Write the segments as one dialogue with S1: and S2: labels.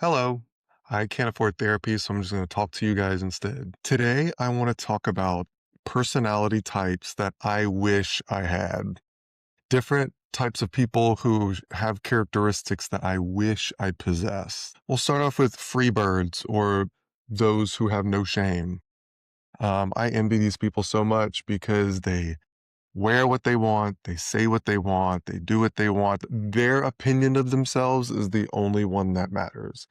S1: Hello. I can't afford therapy, so I'm just going to talk to you guys instead. Today, I want to talk about personality types that I wish I had. Different types of people who have characteristics that I wish I possessed. We'll start off with free birds or those who have no shame. I envy these people so much because they wear what they want, they say what they want, they do what they want. Their opinion of themselves is the only one that matters.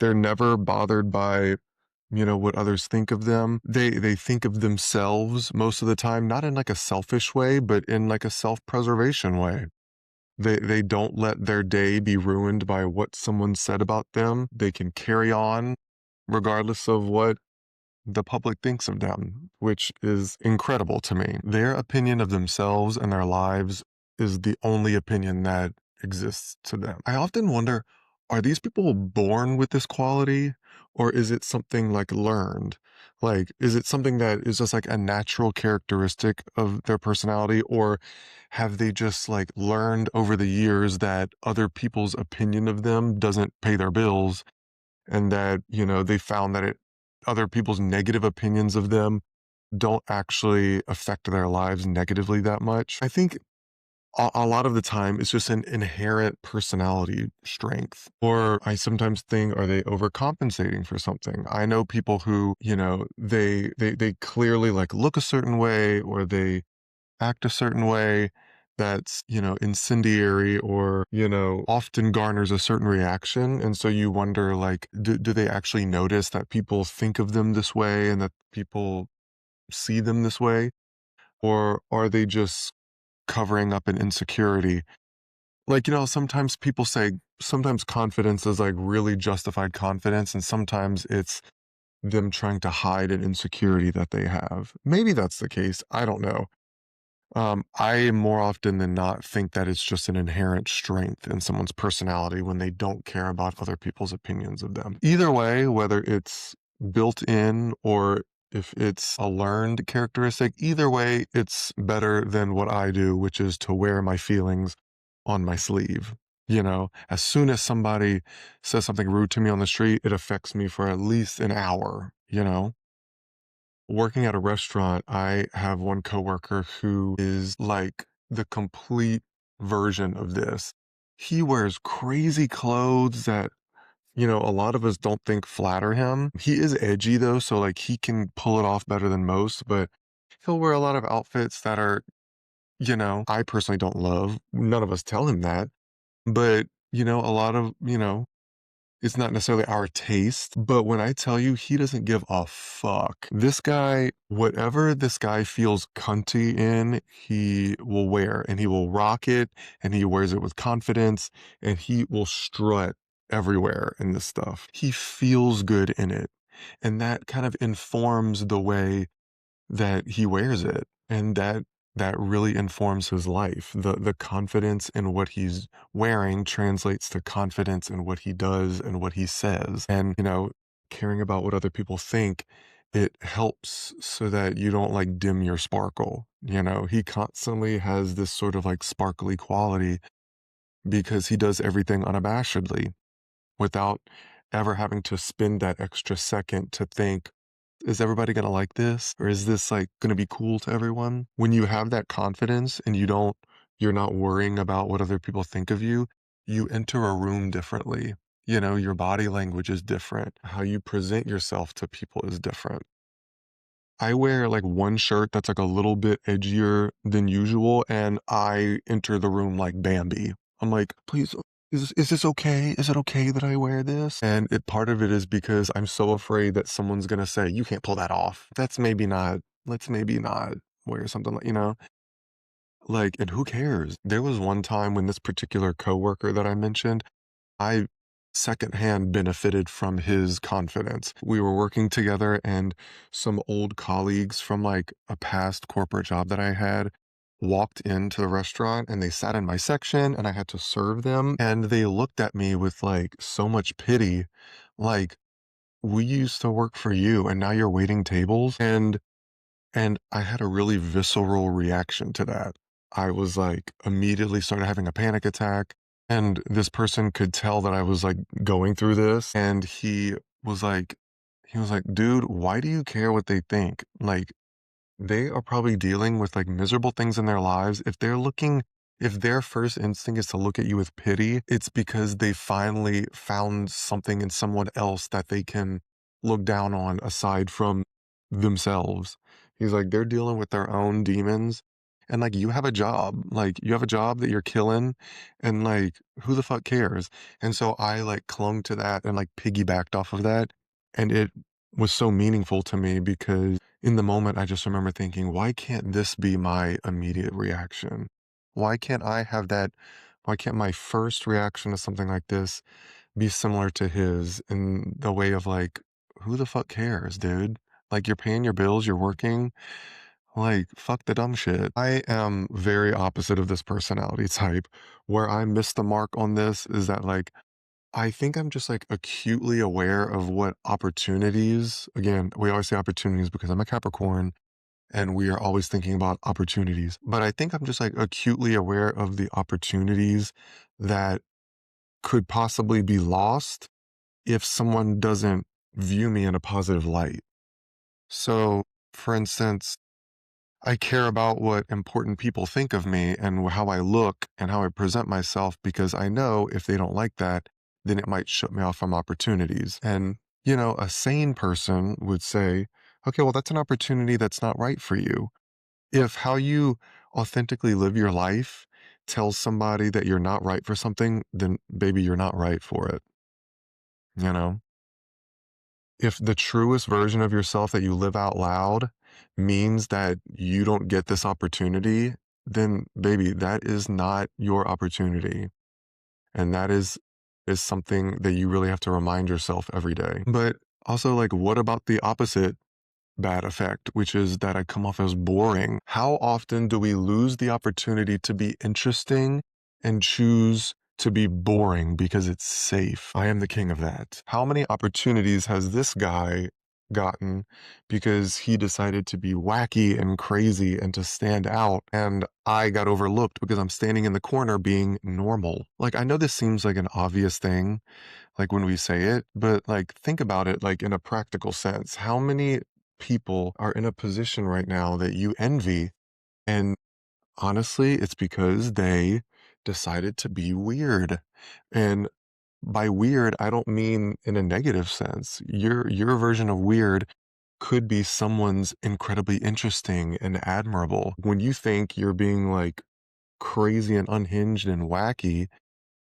S1: They're never bothered by, what others think of them. They think of themselves most of the time, not in like a selfish way, but in like a self-preservation way. They don't let their day be ruined by what someone said about them. They can carry on regardless of what the public thinks of them, which is incredible to me. Their opinion of themselves and their lives is the only opinion that exists to them. I often wonder, are these people born with this quality or is it something like learned? Like, is it something that is just like a natural characteristic of their personality, or have they just like learned over the years that other people's opinion of them doesn't pay their bills, and that, they found that other people's negative opinions of them don't actually affect their lives negatively that much. I think a lot of the time it's just an inherent personality strength. Or I sometimes think, are they overcompensating for something? I know people who, they clearly like look a certain way, or they act a certain way that's, incendiary, or, often garners a certain reaction. And so you wonder, like, do they actually notice that people think of them this way and that people see them this way? Or are they just covering up an insecurity? Like, sometimes people say sometimes confidence is like really justified confidence, and sometimes it's them trying to hide an insecurity that they have. Maybe that's the case. I don't know. I more often than not think that it's just an inherent strength in someone's personality when they don't care about other people's opinions of them. Either way, whether it's built in or if it's a learned characteristic, either way, it's better than what I do, which is to wear my feelings on my sleeve. As soon as somebody says something rude to me on the street, it affects me for at least an hour. Working at a restaurant, I have one coworker who is like the complete version of this. He wears crazy clothes that, a lot of us don't think flatter him. He is edgy though, so like he can pull it off better than most, but he'll wear a lot of outfits that are, I personally don't love. None of us tell him that, but, a lot of, it's not necessarily our taste, but when I tell you he doesn't give a fuck. This guy, whatever this guy feels cunty in, he will wear, and he will rock it, and he wears it with confidence, and he will strut everywhere in this stuff. He feels good in it. And that kind of informs the way that he wears it, and that really informs his life. The confidence in what he's wearing translates to confidence in what he does and what he says. And, caring about what other people think, it helps so that you don't like dim your sparkle. He constantly has this sort of like sparkly quality because he does everything unabashedly without ever having to spend that extra second to think, is everybody gonna like this? Or is this like gonna be cool to everyone? When you have that confidence and you're not worrying about what other people think of you, you enter a room differently. Your body language is different. How you present yourself to people is different. I wear like one shirt that's like a little bit edgier than usual, and I enter the room like Bambi. I'm like, please, is this okay? Is it okay that I wear this? And part of it is because I'm so afraid that someone's gonna say, you can't pull that off. Let's maybe not wear something like, like, and who cares? There was one time when this particular coworker that I mentioned, I secondhand benefited from his confidence. We were working together, and some old colleagues from like a past corporate job that I had walked into the restaurant, and they sat in my section, and I had to serve them. And they looked at me with like so much pity, like, we used to work for you and now you're waiting tables. And I had a really visceral reaction to that. I was like, immediately started having a panic attack. And this person could tell that I was like going through this. And was like, he was like, dude, why do you care what they think? Like, they are probably dealing with like miserable things in their lives. If their first instinct is to look at you with pity, it's because they finally found something in someone else that they can look down on aside from themselves. He's like, they're dealing with their own demons. And like, you have a job, like, you have a job that you're killing, and like, who the fuck cares? And so I like clung to that and like piggybacked off of that. And it was so meaningful to me because in the moment, I just remember thinking, why can't this be my immediate reaction? Why can't I have that? Why can't my first reaction to something like this be similar to his in the way of like, who the fuck cares, dude? Like, you're paying your bills, you're working, like, fuck the dumb shit. I am very opposite of this personality type. Where I miss the mark on this is that, like, I think I'm just like acutely aware of what opportunities, again, we always say opportunities because I'm a Capricorn and we are always thinking about opportunities. But I think I'm just like acutely aware of the opportunities that could possibly be lost if someone doesn't view me in a positive light. So, for instance, I care about what important people think of me and how I look and how I present myself because I know if they don't like that, then it might shut me off from opportunities. And, a sane person would say, okay, well, that's an opportunity that's not right for you. If how you authentically live your life tells somebody that you're not right for something, then baby, you're not right for it. You know, if the truest version of yourself that you live out loud means that you don't get this opportunity, then baby, that is not your opportunity. And is something that you really have to remind yourself every day. But also like what about the opposite bad effect, which is that I come off as boring? How often do we lose the opportunity to be interesting and choose to be boring because it's safe? I am the king of that. How many opportunities has this guy gotten because he decided to be wacky and crazy and to stand out, and I got overlooked because I'm standing in the corner being normal? Like, I know this seems like an obvious thing, like when we say it, but like think about it like in a practical sense. How many people are in a position right now that you envy? And honestly, it's because they decided to be weird. And by weird, I don't mean in a negative sense. Your version of weird could be someone's incredibly interesting and admirable. When you think you're being like crazy and unhinged and wacky,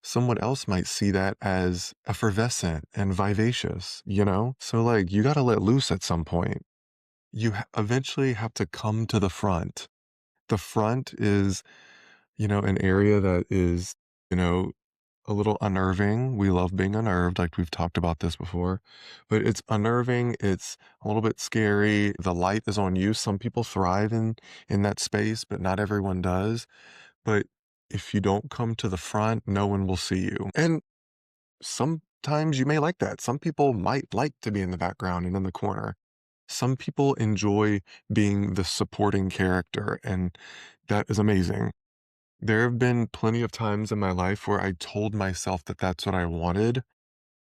S1: someone else might see that as effervescent and vivacious, you know? So, like, you gotta let loose at some point. Eventually have to come to the front. The front is, an area that is, you know, a little unnerving. We love being unnerved, like we've talked about this before, but it's unnerving. It's a little bit scary. The light is on you. Some people thrive in that space, but not everyone does. But if you don't come to the front, no one will see you. And sometimes you may like that. Some people might like to be in the background and in the corner. Some people enjoy being the supporting character, and that is amazing. There have been plenty of times in my life where I told myself that that's what I wanted,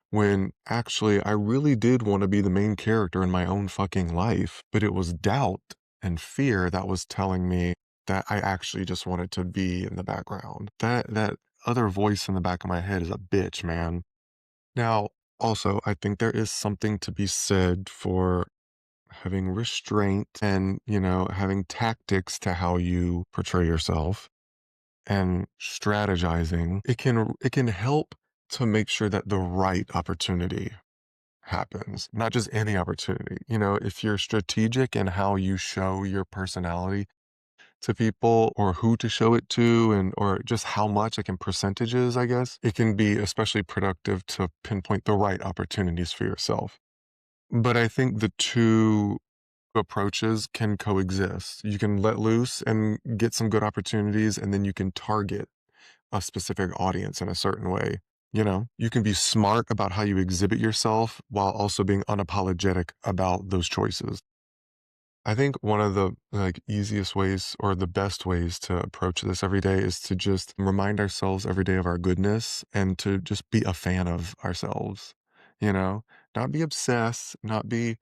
S1: when actually I really did want to be the main character in my own fucking life. But it was doubt and fear that was telling me that I actually just wanted to be in the background. That other voice in the back of my head is a bitch, man. Now, also, I think there is something to be said for having restraint and, having tactics to how you portray yourself and strategizing. It can help to make sure that the right opportunity happens, not just any opportunity. If you're strategic in how you show your personality to people or who to show it to and or just how much, like in percentages, I guess, it can be especially productive to pinpoint the right opportunities for yourself. But I think the two approaches can coexist. You can let loose and get some good opportunities, and then you can target a specific audience in a certain way. You can be smart about how you exhibit yourself while also being unapologetic about those choices. I think one of the like easiest ways or the best ways to approach this every day is to just remind ourselves every day of our goodness and to just be a fan of ourselves, you know? Not be obsessed, not be,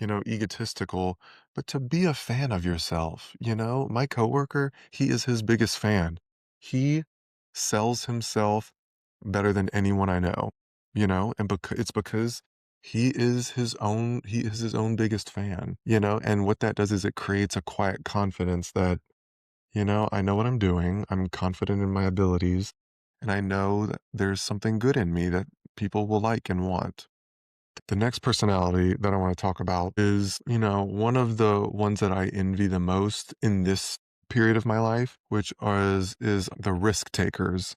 S1: egotistical, but to be a fan of yourself, you know? My coworker, he is his biggest fan. He sells himself better than anyone I know, and it's because he is his own biggest fan, and what that does is it creates a quiet confidence that, I know what I'm doing. I'm confident in my abilities, and I know that there's something good in me that people will like and want. The next personality that I want to talk about is, one of the ones that I envy the most in this period of my life, which is the risk takers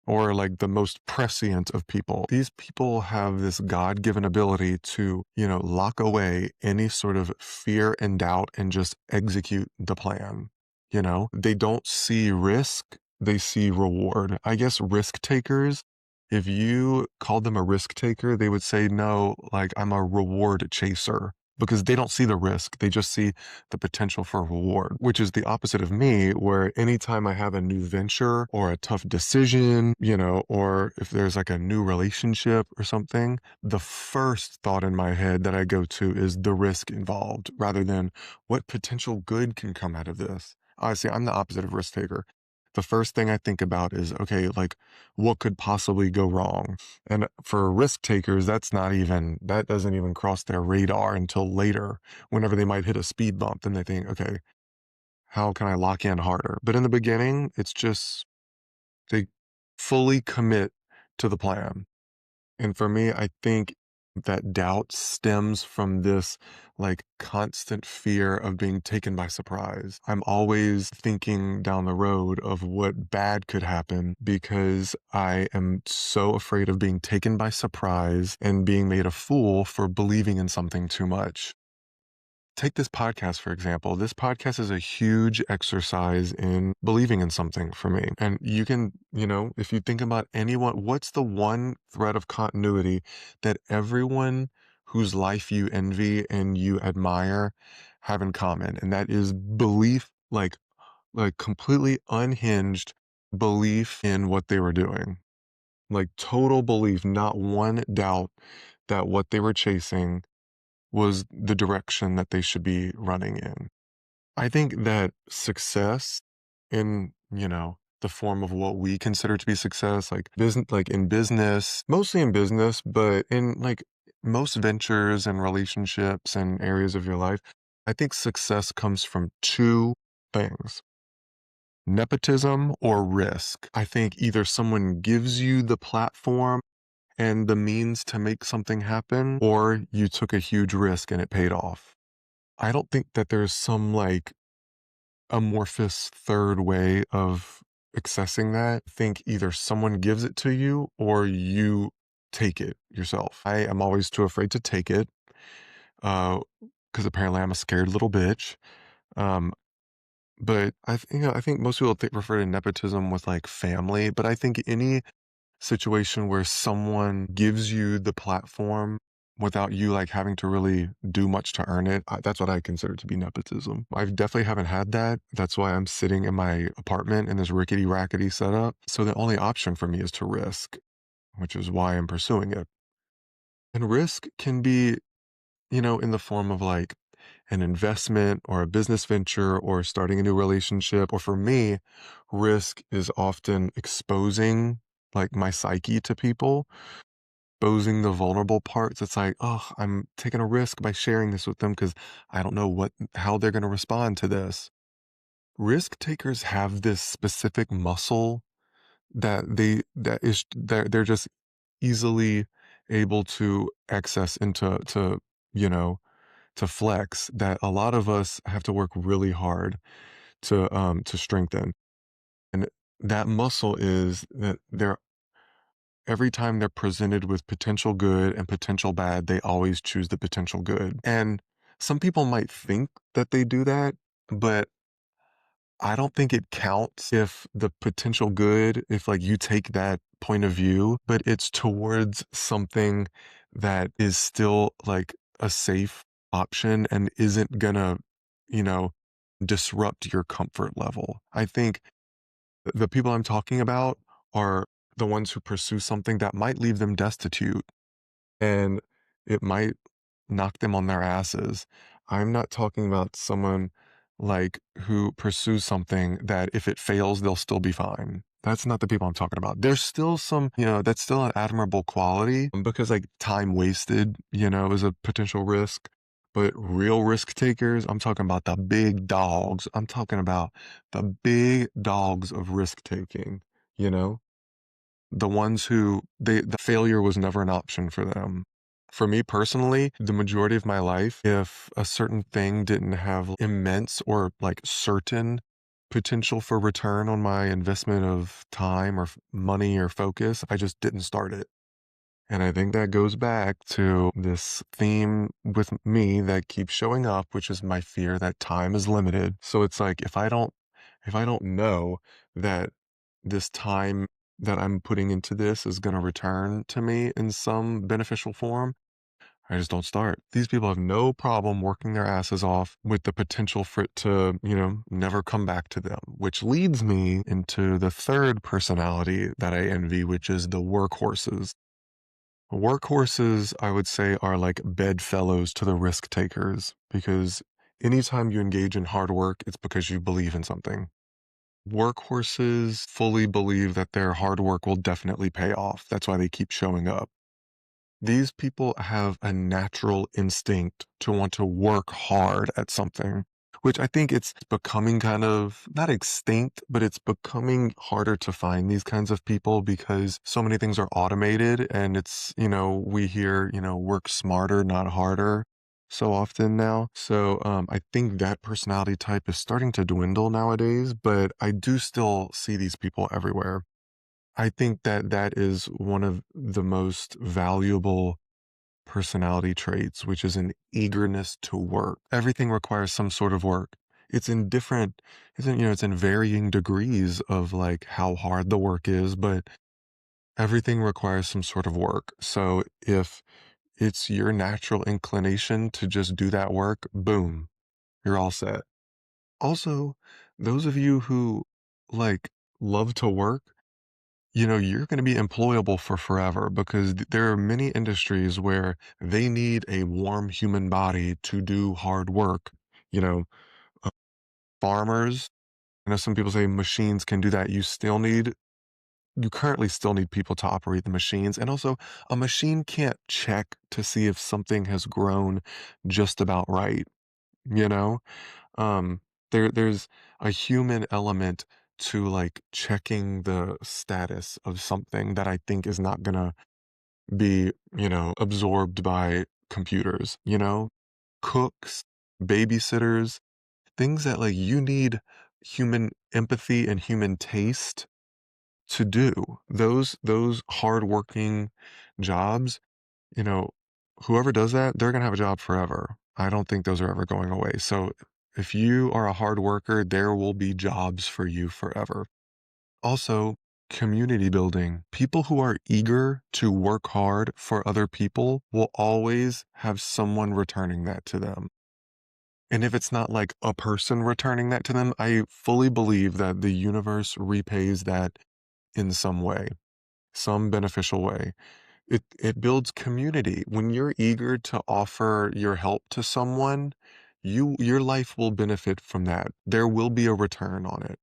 S1: or like the most prescient of people. These people have this God given ability to, lock away any sort of fear and doubt and just execute the plan. They don't see risk, they see reward. I guess risk takers, if you called them a risk taker, they would say, no, like I'm a reward chaser because they don't see the risk. They just see the potential for reward, which is the opposite of me, where anytime I have a new venture or a tough decision, or if there's like a new relationship or something, the first thought in my head that I go to is the risk involved rather than what potential good can come out of this. Honestly, I'm the opposite of risk taker. The first thing I think about is, okay, like what could possibly go wrong? And for risk takers, that doesn't even cross their radar until later, whenever they might hit a speed bump. Then they think, okay, how can I lock in harder? But in the beginning, it's just they fully commit to the plan. And for me, I think that doubt stems from this like constant fear of being taken by surprise. I'm always thinking down the road of what bad could happen because I am so afraid of being taken by surprise and being made a fool for believing in something too much. Take this podcast, for example. This podcast is a huge exercise in believing in something for me. And you can, if you think about anyone, what's the one thread of continuity that everyone whose life you envy and you admire have in common? And that is belief, like completely unhinged belief in what they were doing. Like total belief, not one doubt that what they were chasing was the direction that they should be running in. I think that success in, the form of what we consider to be success, like in business, mostly in business, but in like most ventures and relationships and areas of your life, I think success comes from two things: nepotism or risk. I think either someone gives you the platform and the means to make something happen, or you took a huge risk and it paid off. I don't think that there's some like amorphous third way of accessing that. I think either someone gives it to you or you take it yourself. I am always too afraid to take it because apparently I'm a scared little bitch. Um, but I think most people refer to nepotism with like family, but I think any situation where someone gives you the platform without you like having to really do much to earn it, that's what I consider to be nepotism. I definitely haven't had that. That's why I'm sitting in my apartment in this rickety rackety setup. So the only option for me is to risk, which is why I'm pursuing it. And risk can be, in the form of like an investment or a business venture or starting a new relationship. Or for me, risk is often exposing like my psyche to people, exposing the vulnerable parts. It's like, oh, I'm taking a risk by sharing this with them because I don't know how they're going to respond to this. Risk takers have this specific muscle that they're just easily able to access into you know to flex that a lot of us have to work really hard to strengthen. And that muscle is that they're every time they're presented with potential good and potential bad, they always choose the potential good. And some people might think that they do that, but I don't think it counts if the potential good, if like you take that point of view, but it's towards something that is still like a safe option and isn't gonna you know, disrupt your comfort level. I think the people I'm talking about are the ones who pursue something that might leave them destitute and it might knock them on their asses. I'm not talking about someone like who pursues something that if it fails, they'll still be fine. That's not the people I'm talking about. There's still some, that's still an admirable quality because like time wasted, is a potential risk. But real risk takers, I'm talking about the big dogs. I'm talking about the big dogs of risk taking, you know? The ones who the failure was never an option for them. For me personally, the majority of my life, if a certain thing didn't have immense or like certain potential for return on my investment of time or money or focus, I just didn't start it. And I think that goes back to this theme with me that keeps showing up, which is my fear that time is limited. So it's like if I don't know that this time that I'm putting into this is going to return to me in some beneficial form, I just don't start. These people have no problem working their asses off with the potential for it to, never come back to them, which leads me into the third personality that I envy, which is the workhorses. Workhorses, I would say, are like bedfellows to the risk takers because anytime you engage in hard work, it's because you believe in something. Workhorses fully believe that their hard work will definitely pay off. That's why they keep showing up. These people have a natural instinct to want to work hard at something, which I think it's becoming kind of not extinct, but it's becoming harder to find these kinds of people because so many things are automated and we hear, work smarter, not harder so often now. So I think that personality type is starting to dwindle nowadays, but I do still see these people everywhere. I think that that is one of the most valuable personality traits, which is an eagerness to work. Everything requires some sort of work. It's in different, it's in varying degrees of like how hard the work is, but everything requires some sort of work. So if it's your natural inclination to just do that work, boom, you're all set. Also, those of you who like love to work, you're going to be employable for forever because there are many industries where they need a warm human body to do hard work. You know, uh, farmers, I know some people say machines can do that. You currently still need people to operate the machines. And also, a machine can't check to see if something has grown just about right, you know? Um, there's a human element to like checking the status of something that I think is not gonna be, absorbed by computers, cooks, babysitters, things that like you need human empathy and human taste to do. Those hardworking jobs, you know, whoever does that, they're gonna have a job forever. I don't think those are ever going away. So if you are a hard worker, there will be jobs for you forever. Also, community building. People who are eager to work hard for other people will always have someone returning that to them. And if it's not like a person returning that to them, I fully believe that the universe repays that in some way, some beneficial way. It builds community. When you're eager to offer your help to someone, your life will benefit from that. There will be a return on it.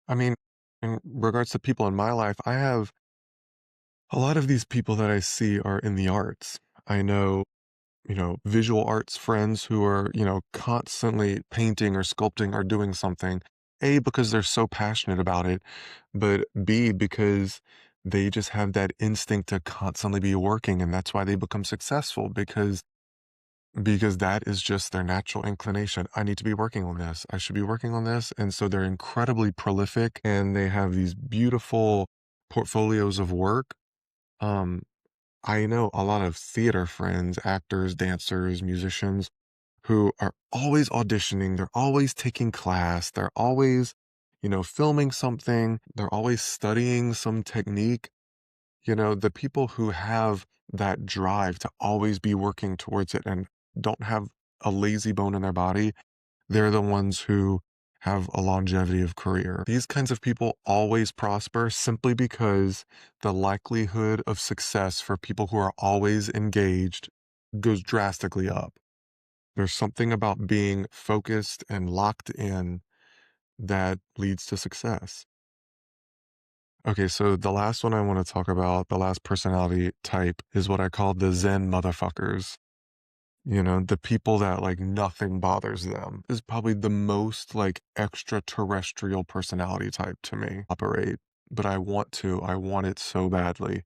S1: I mean, in regards to people in my life, I have a lot of these people that I see are in the arts. I know, visual arts friends who are, constantly painting or sculpting or doing something. A, because they're so passionate about it, but B, because they just have that instinct to constantly be working and that's why they become successful because that is just their natural inclination. I need to be working on this. I should be working on this. And so they're incredibly prolific and they have these beautiful portfolios of work. Um, I know a lot of theater friends, actors, dancers, musicians who are always auditioning. They're always taking class. They're always, filming something. They're always studying some technique. The people who have that drive to always be working towards it and don't have a lazy bone in their body, they're the ones who have a longevity of career. These kinds of people always prosper simply because the likelihood of success for people who are always engaged goes drastically up. There's something about being focused and locked in that leads to success. Okay, so the last one I want to talk about, the last personality type, is what I call the Zen motherfuckers. You know, the people that like nothing bothers them is probably the most like extraterrestrial personality type to me operate. But I want it so badly.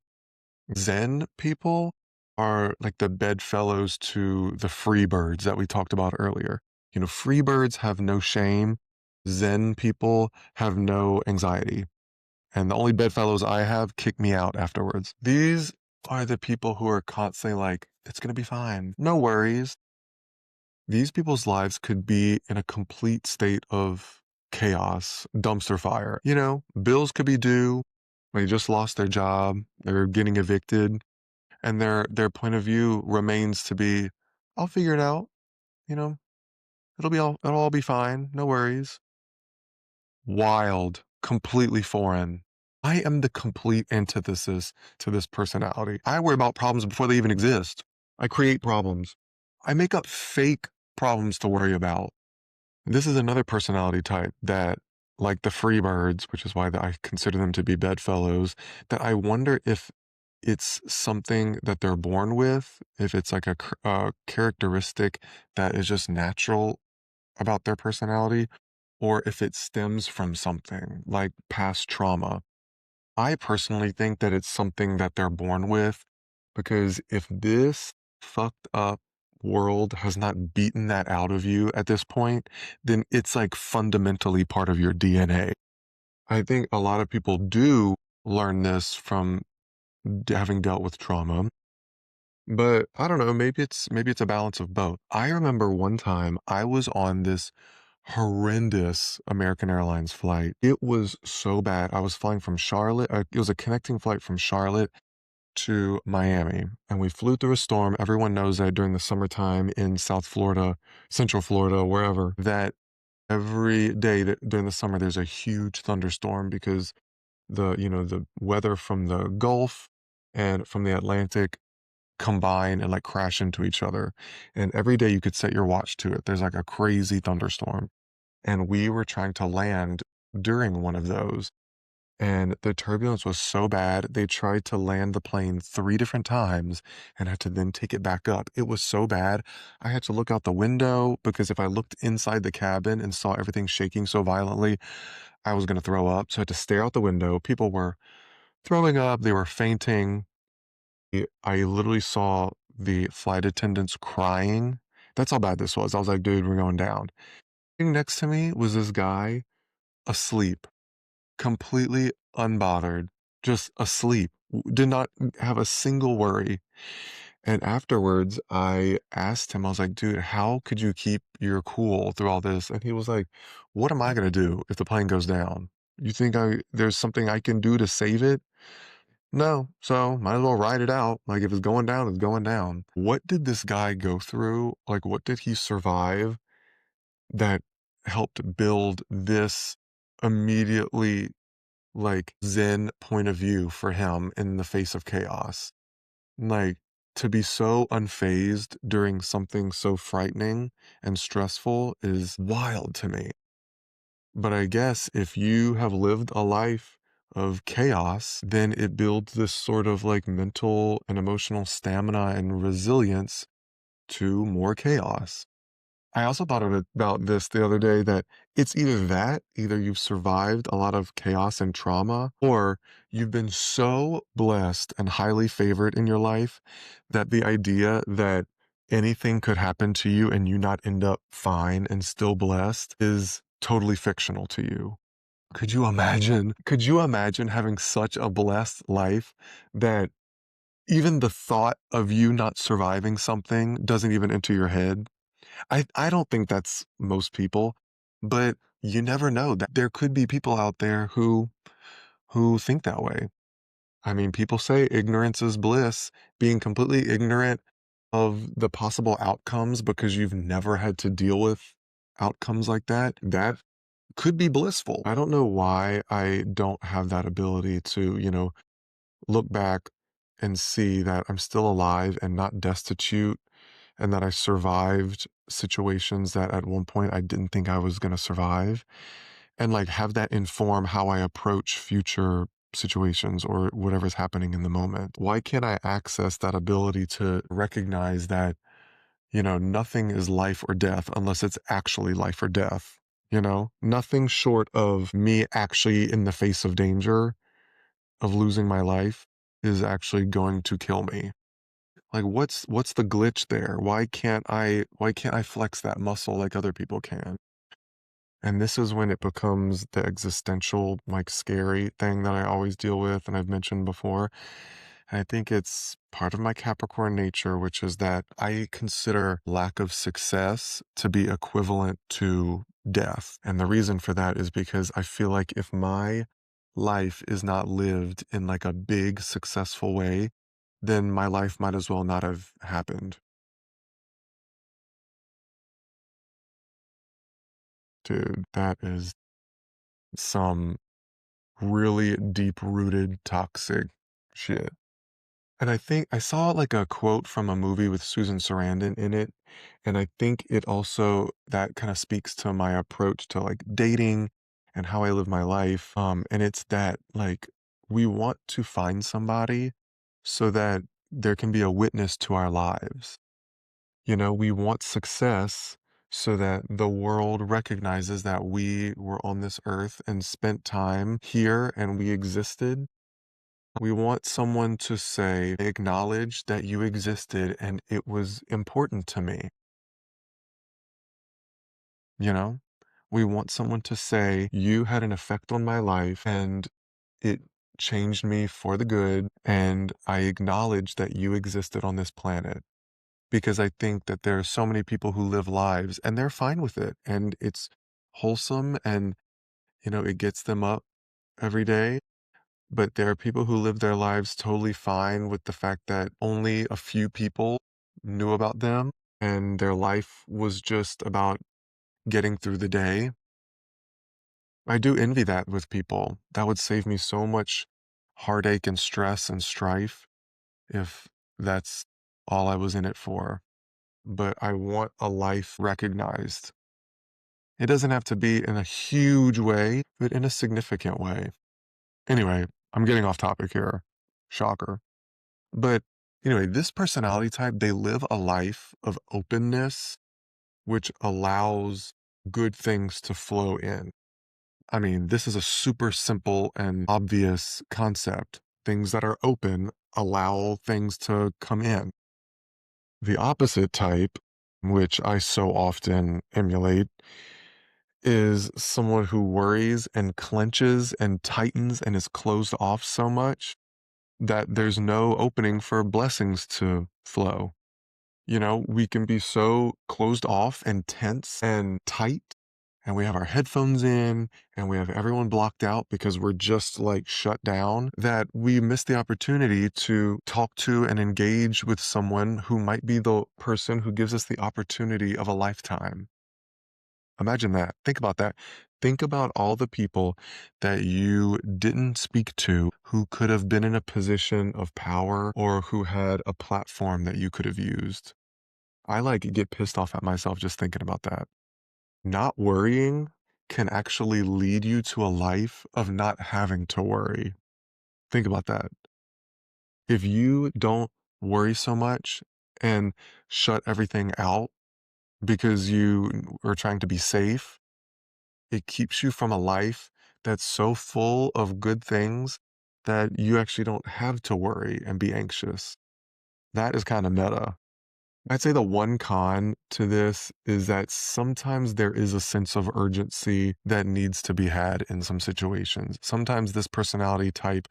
S1: Zen people are like the bedfellows to the free birds that we talked about earlier. You know, free birds have no shame. Zen people have no anxiety. And the only bedfellows I have kick me out afterwards. These are the people who are constantly like, it's going to be fine. No worries. These people's lives could be in a complete state of chaos, dumpster fire. You know, bills could be due. They just lost their job. They're getting evicted. And their point of view remains to be, I'll figure it out. You know, it'll all be fine. No worries. Wild, completely foreign. I am the complete antithesis to this personality. I worry about problems before they even exist. I create problems. I make up fake problems to worry about. This is another personality type that, like the Freebirds, which is why I consider them to be bedfellows, that I wonder if it's something that they're born with, if it's like a characteristic that is just natural about their personality, or if it stems from something like past trauma. I personally think that it's something that they're born with because if this fucked up world has not beaten that out of you at this point, then it's like fundamentally part of your DNA. I think a lot of people do learn this from having dealt with trauma, but I don't know, maybe it's a balance of both. I remember one time I was on this horrendous American Airlines flight. It was so bad. I was flying from Charlotte. It was a connecting flight from Charlotte to Miami, and we flew through a storm. Everyone knows that during the summertime in South Florida, Central Florida, wherever, that every day that during the summer there's a huge thunderstorm because the weather from the Gulf and from the Atlantic combine and like crash into each other. And every day you could set your watch to it. There's like a crazy thunderstorm. And we were trying to land during one of those. And the turbulence was so bad, they tried to land the plane 3 different times and had to then take it back up. It was so bad. I had to look out the window because if I looked inside the cabin and saw everything shaking so violently, I was going to throw up. So I had to stare out the window. People were throwing up, they were fainting. I literally saw the flight attendants crying. That's how bad this was. I was like, dude, we're going down. Sitting next to me was this guy asleep, completely unbothered, just asleep, did not have a single worry. And afterwards, I asked him, I was like, dude, how could you keep your cool through all this? And he was like, what am I going to do if the plane goes down? You think there's something I can do to save it? No, so might as well ride it out. Like if it's going down, it's going down. What did this guy go through? Like what did he survive that helped build this immediately like Zen point of view for him in the face of chaos? Like to be so unfazed during something so frightening and stressful is wild to me. But I guess if you have lived a life of chaos, then it builds this sort of like mental and emotional stamina and resilience to more chaos. I also thought about this the other day that it's either you've survived a lot of chaos and trauma, or you've been so blessed and highly favored in your life that the idea that anything could happen to you and you not end up fine and still blessed is totally fictional to you. Could you imagine? Could you imagine having such a blessed life that even the thought of you not surviving something doesn't even enter your head? I don't think that's most people, but you never know that there could be people out there who think that way. I mean, people say ignorance is bliss. Being completely ignorant of the possible outcomes because you've never had to deal with outcomes like that, that could be blissful. I don't know why I don't have that ability to, look back and see that I'm still alive and not destitute and that I survived situations that at one point I didn't think I was going to survive and like have that inform how I approach future situations or whatever's happening in the moment. Why can't I access that ability to recognize that, nothing is life or death unless it's actually life or death? Nothing short of me actually in the face of danger of losing my life is actually going to kill me. Like what's the glitch there? Why can't I flex that muscle like other people can? And this is when it becomes the existential, like scary thing that I always deal with and I've mentioned before. And I think it's part of my Capricorn nature, which is that I consider lack of success to be equivalent to death. And the reason for that is because I feel like if my life is not lived in like a big, successful way, then my life might as well not have happened. Dude, that is some really deep rooted toxic shit. And I think I saw like a quote from a movie with Susan Sarandon in it. And I think it also that kind of speaks to my approach to like dating and how I live my life. And it's that like we want to find somebody so that there can be a witness to our lives. We want success so that the world recognizes that we were on this earth and spent time here and we existed. We want someone to say, acknowledge that you existed and it was important to me. You know, we want someone to say, you had an effect on my life and it changed me for the good. And I acknowledge that you existed on this planet because I think that there are so many people who live lives and they're fine with it and it's wholesome and, it gets them up every day. But there are people who live their lives totally fine with the fact that only a few people knew about them and their life was just about getting through the day. I do envy that with people. That would save me so much heartache and stress and strife if that's all I was in it for. But I want a life recognized. It doesn't have to be in a huge way, but in a significant way. Anyway, I'm getting off topic here. Shocker. But anyway, this personality type, they live a life of openness, which allows good things to flow in. I mean, this is a super simple and obvious concept. Things that are open allow things to come in. The opposite type, which I so often emulate, is someone who worries and clenches and tightens and is closed off so much that there's no opening for blessings to flow. We can be so closed off and tense and tight, and we have our headphones in and we have everyone blocked out because we're just like shut down that we miss the opportunity to talk to and engage with someone who might be the person who gives us the opportunity of a lifetime. Imagine that. Think about that. Think about all the people that you didn't speak to who could have been in a position of power or who had a platform that you could have used. I like get pissed off at myself just thinking about that. Not worrying can actually lead you to a life of not having to worry. Think about that. If you don't worry so much and shut everything out because you are trying to be safe, it keeps you from a life that's so full of good things that you actually don't have to worry and be anxious. That is kind of meta. I'd say the one con to this is that sometimes there is a sense of urgency that needs to be had in some situations. Sometimes this personality type,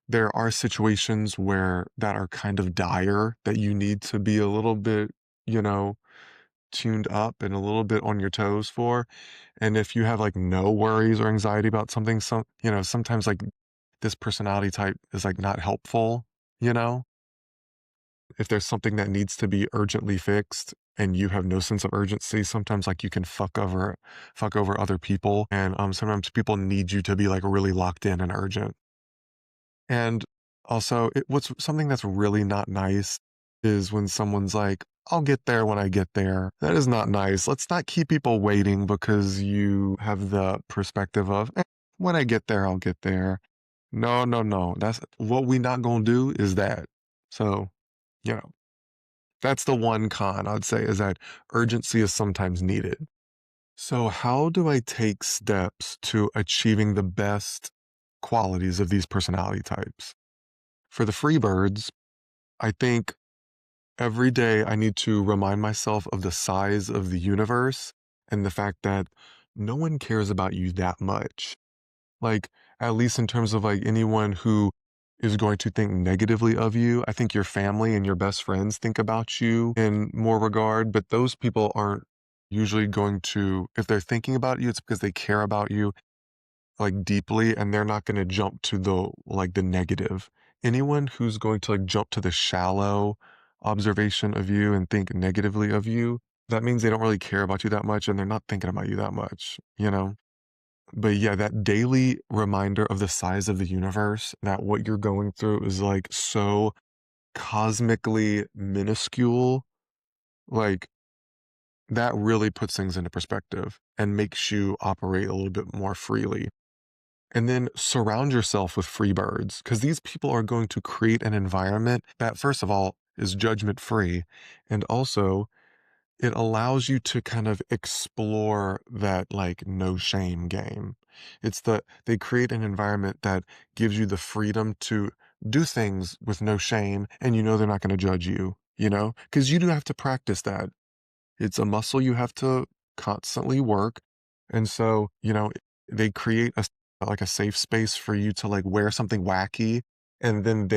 S1: there are situations where that are kind of dire that you need to be a little bit, you know, tuned up and a little bit on your toes for. And if you have like no worries or anxiety about something, sometimes like this personality type is like not helpful, you know? If there's something that needs to be urgently fixed and you have no sense of urgency, sometimes like you can fuck over other people. And sometimes people need you to be like really locked in and urgent. And also, what's something that's really not nice is when someone's like, I'll get there when I get there. That is not nice. Let's not keep people waiting because you have the perspective of, when I get there, I'll get there. No, no, no. That's what we not gonna do is that. So, you know, that's the one con I'd say is that urgency is sometimes needed. So, how do I take steps to achieving the best qualities of these personality types? For the free birds, I think every day I need to remind myself of the size of the universe and the fact that no one cares about you that much. Like, at least in terms of like anyone who is going to think negatively of you, I think your family and your best friends think about you in more regard, but those people aren't usually going to, if they're thinking about you, it's because they care about you like deeply and they're not going to jump to the negative. Anyone who's going to like jump to the shallow observation of you and think negatively of you, that means they don't really care about you that much and they're not thinking about you that much, you know? But yeah, that daily reminder of the size of the universe, that what you're going through is like so cosmically minuscule, like that really puts things into perspective and makes you operate a little bit more freely. And then surround yourself with free birds because these people are going to create an environment that, first of all, is judgment free. And also, it allows you to kind of explore that like no shame game. They create an environment that gives you the freedom to do things with no shame and you know they're not going to judge you, because you do have to practice that. It's a muscle you have to constantly work. And so, they create like a safe space for you to like wear something wacky. And then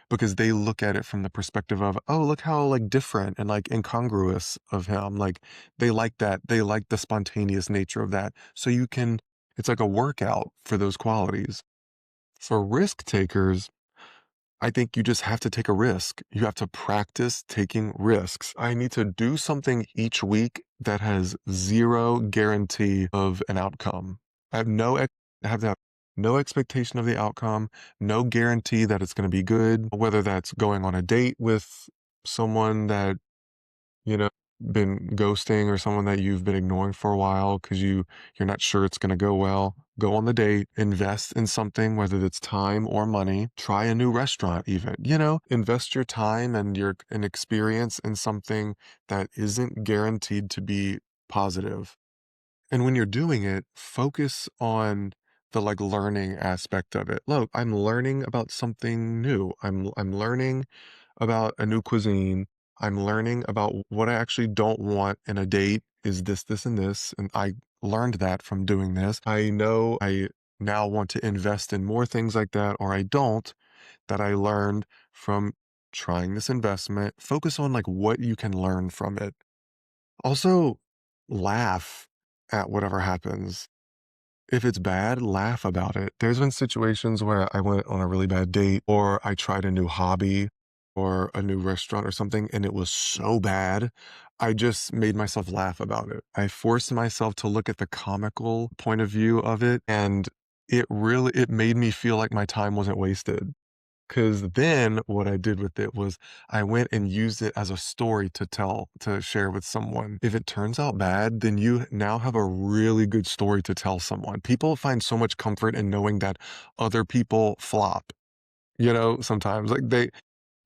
S1: because they look at it from the perspective of, oh, look how like different and like incongruous of him. Like they like that. They like the spontaneous nature of that. So it's like a workout for those qualities. For risk takers, I think you just have to take a risk. You have to practice taking risks. I need to do something each week that has zero guarantee of an outcome. I have to have no expectation of the outcome, no guarantee that it's going to be good, whether that's going on a date with someone that you know, been ghosting or someone that you've been ignoring for a while because you're not sure it's going to go well, go on the date, invest in something, whether it's time or money, try a new restaurant even, invest your time and your an experience in something that isn't guaranteed to be positive. And when you're doing it, focus on the like learning aspect of it. Look, I'm learning about something new. I'm learning about a new cuisine. I'm learning about what I actually don't want in a date is this, this, and this. And I learned that from doing this. I know I now want to invest in more things like that, or I don't, that I learned from trying this investment. Focus on like what you can learn from it. Also, laugh at whatever happens. If it's bad, laugh about it. There's been situations where I went on a really bad date or I tried a new hobby or a new restaurant or something and it was so bad. I just made myself laugh about it. I forced myself to look at the comical point of view of it and it made me feel like my time wasn't wasted. Because then what I did with it was I went and used it as a story to share with someone. If it turns out bad, then you now have a really good story to tell someone. People find so much comfort in knowing that other people flop, sometimes.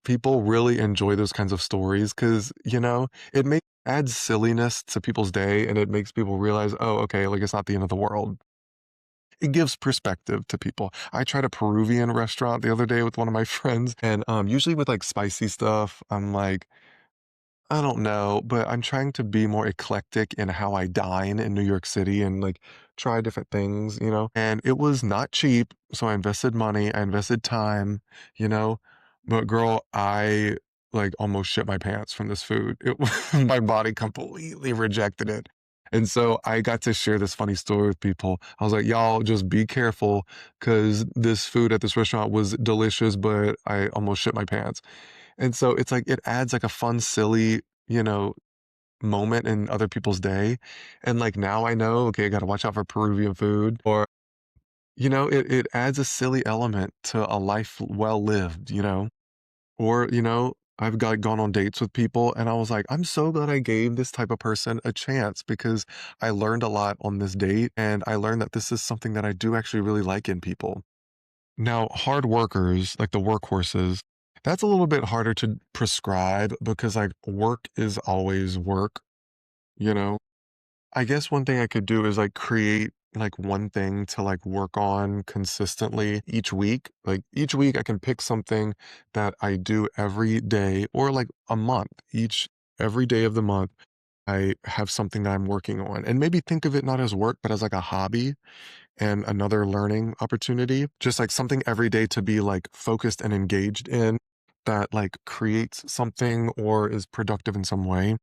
S1: People really enjoy those kinds of stories because, it adds silliness to people's day and it makes people realize, oh, okay, like it's not the end of the world. It gives perspective to people. I tried a Peruvian restaurant the other day with one of my friends, and usually with like spicy stuff, I'm like, I don't know, but I'm trying to be more eclectic in how I dine in New York City and like try different things. And it was not cheap, so I invested money, I invested time, you know. But girl, I like almost shit my pants from this food. My body completely rejected it. And so I got to share this funny story with people. I was like, y'all just be careful because this food at this restaurant was delicious, but I almost shit my pants. And so it's like it adds like a fun, silly, you know, moment in other people's day. And like now I know, okay, I got to watch out for Peruvian food. Or, it adds a silly element to a life well lived, Or, I've gone on dates with people and I was like, I'm so glad I gave this type of person a chance because I learned a lot on this date and I learned that this is something that I do actually really like in people. Now, hard workers, like the workhorses, that's a little bit harder to prescribe because like work is always work, you know? I guess one thing I could do is like create like one thing to like work on consistently each week. Like each week I can pick something that I do every day or like a month. Every day of the month I have something that I'm working on. And maybe think of it not as work, but as like a hobby and another learning opportunity. Just like something every day to be like focused and engaged in that like creates something or is productive in some way.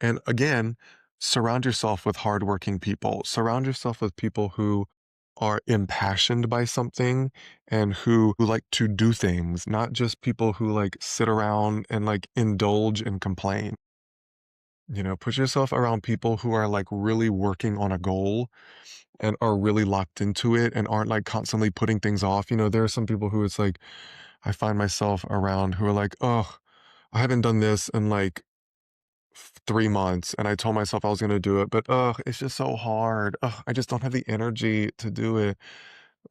S1: And again, surround yourself with hardworking people. Surround yourself with people who are impassioned by something and who like to do things, not just people who like sit around and like indulge and complain. Put yourself around people who are like really working on a goal and are really locked into it and aren't like constantly putting things off. There are some people who it's like I find myself around who are like, oh, I haven't done this in like 3 months and I told myself I was going to do it, but it's just so hard. I just don't have the energy to do it.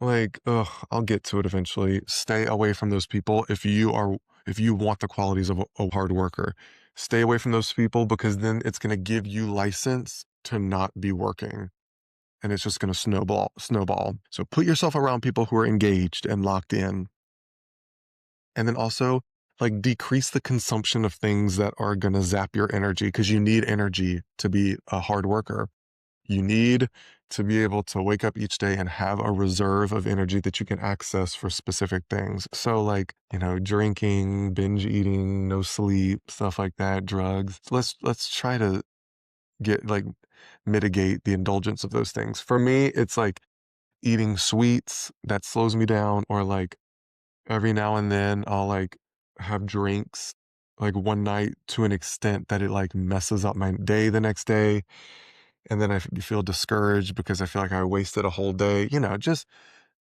S1: Like, I'll get to it eventually. Stay away from those people if you want the qualities of a hard worker. Stay away from those people because then it's going to give you license to not be working and it's just going to snowball. So put yourself around people who are engaged and locked in. And then also like decrease the consumption of things that are going to zap your energy because you need energy to be a hard worker. You need to be able to wake up each day and have a reserve of energy that you can access for specific things. So like, drinking, binge eating, no sleep, stuff like that, drugs. Let's try to get like mitigate the indulgence of those things. For me, it's like eating sweets that slows me down or like every now and then I'll like have drinks like one night to an extent that it like messes up my day the next day. And then I feel discouraged because I feel like I wasted a whole day. Just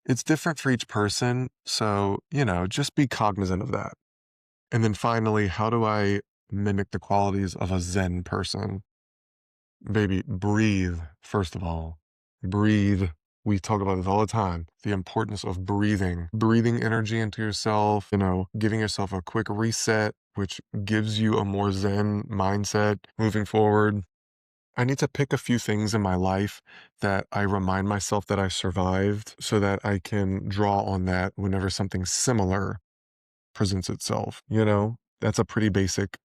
S1: it's different for each person. So, just be cognizant of that. And then finally, how do I mimic the qualities of a Zen person? Baby, breathe, first of all. Breathe. We talk about this all the time. The importance of breathing energy into yourself, giving yourself a quick reset, which gives you a more Zen mindset moving forward. I need to pick a few things in my life that I remind myself that I survived so that I can draw on that whenever something similar presents itself. That's a pretty basic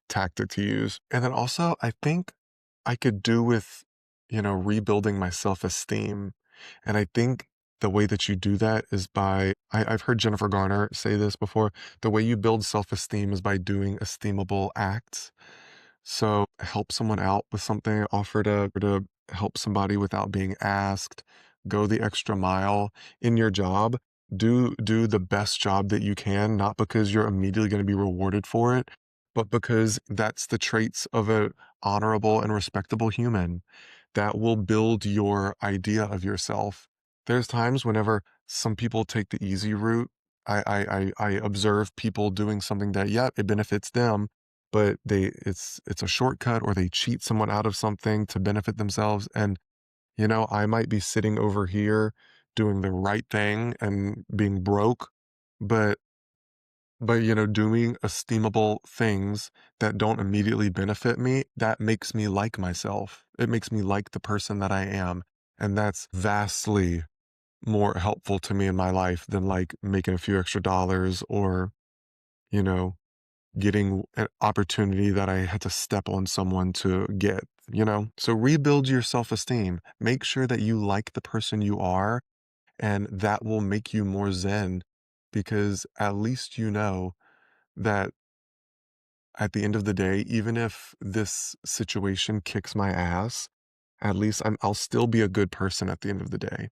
S1: tactic to use. And then also, I think I could do with, rebuilding my self esteem. And I think the way that you do that is I've heard Jennifer Garner say this before. The way you build self esteem is by doing esteemable acts. So help someone out with something, offer to help somebody without being asked, go the extra mile in your job. Do the best job that you can, not because you're immediately going to be rewarded for it, but because that's the traits of a honorable and respectable human that will build your idea of yourself. There's times whenever some people take the easy route. I observe people doing something that, yeah, it benefits them, but it's a shortcut or they cheat someone out of something to benefit themselves. And, I might be sitting over here doing the right thing and being broke, but doing esteemable things that don't immediately benefit me, that makes me like myself. It makes me like the person that I am. And that's vastly more helpful to me in my life than like making a few extra dollars or, you know, getting an opportunity that I had to step on someone to get. So rebuild your self-esteem. Make sure that you like the person you are, and that will make you more zen because at least you know that at the end of the day, even if this situation kicks my ass, at least I'll still be a good person at the end of the day.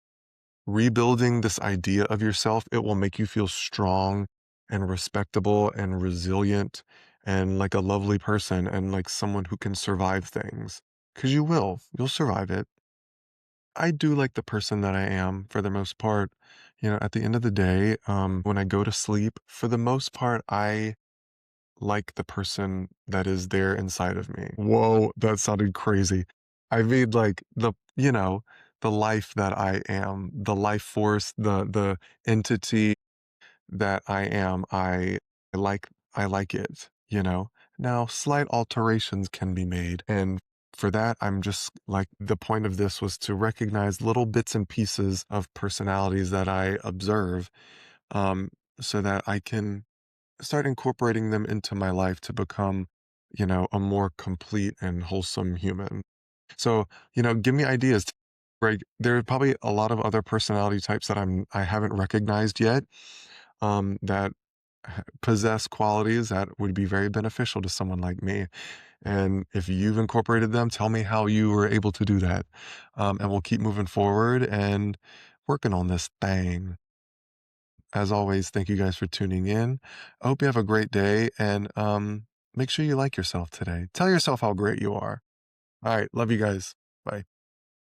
S1: Rebuilding this idea of yourself, it will make you feel strong and respectable and resilient and like a lovely person and like someone who can survive things. Because you will, you'll survive it. I do like the person that I am for the most part. At the end of the day, when I go to sleep, for the most part, I like the person that is there inside of me. Whoa, that sounded crazy. I mean, like the life that I am, the life force, the entity that I am, I like I like it. Now, slight alterations can be made, and for that, I'm just like the point of this was to recognize little bits and pieces of personalities that I observe, um, so that I can start incorporating them into my life to become, a more complete and wholesome human. So, give me ideas. Right, there are probably a lot of other personality types that I haven't recognized yet, that possess qualities that would be very beneficial to someone like me. And if you've incorporated them, tell me how you were able to do that. And we'll keep moving forward and working on this thing. As always, thank you guys for tuning in. I hope you have a great day and make sure you like yourself today. Tell yourself how great you are. All right. Love you guys. Bye.